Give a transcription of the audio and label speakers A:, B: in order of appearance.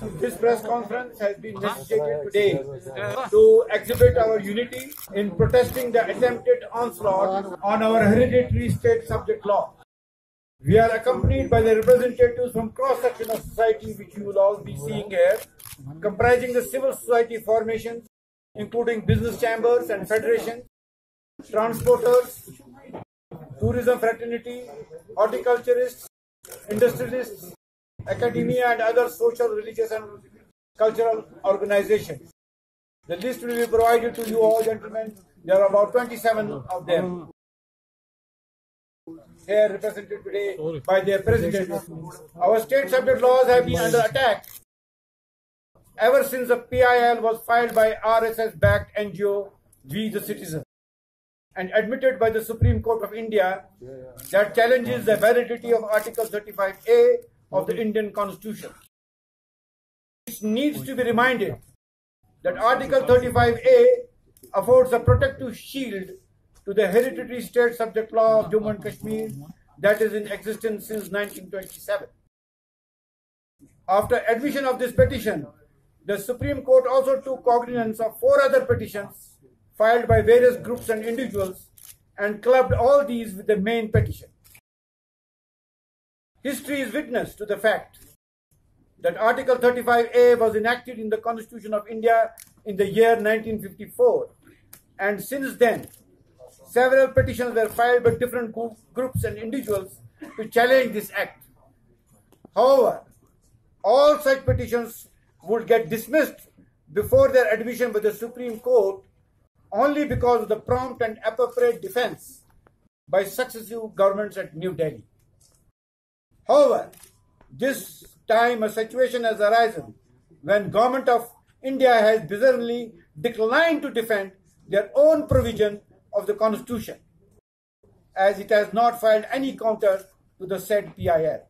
A: This press conference has been initiated today to exhibit our unity in protesting the attempted onslaught on our hereditary state subject law. We are accompanied by the representatives from cross-section of society, which you will all be seeing here, comprising the civil society formations, including business chambers and federations, transporters, tourism fraternity, horticulturists, industrialists, academia and other social, religious and cultural organizations. The list will be provided to you all, gentlemen. There are about 27 of them here represented today by their president. Our state subject laws have been under attack ever since the PIL was filed by RSS-backed NGO We the Citizen and admitted by the Supreme Court of India that challenges the validity of Article 35A of the Indian Constitution. It needs to be reminded that Article 35A affords a protective shield to the hereditary state subject law of Jammu and Kashmir that is in existence since 1927. After admission of this petition, the Supreme Court also took cognizance of 4 other petitions filed by various groups and individuals and clubbed all these with the main petition. History is witness to the fact that Article 35A was enacted in the Constitution of India in the year 1954, and since then, several petitions were filed by different groups and individuals to challenge this act. However, all such petitions would get dismissed before their admission by the Supreme Court only because of the prompt and appropriate defense by successive governments at New Delhi. However, this time a situation has arisen when Government of India has bizarrely declined to defend their own provision of the Constitution, as it has not filed any counter to the said PIL.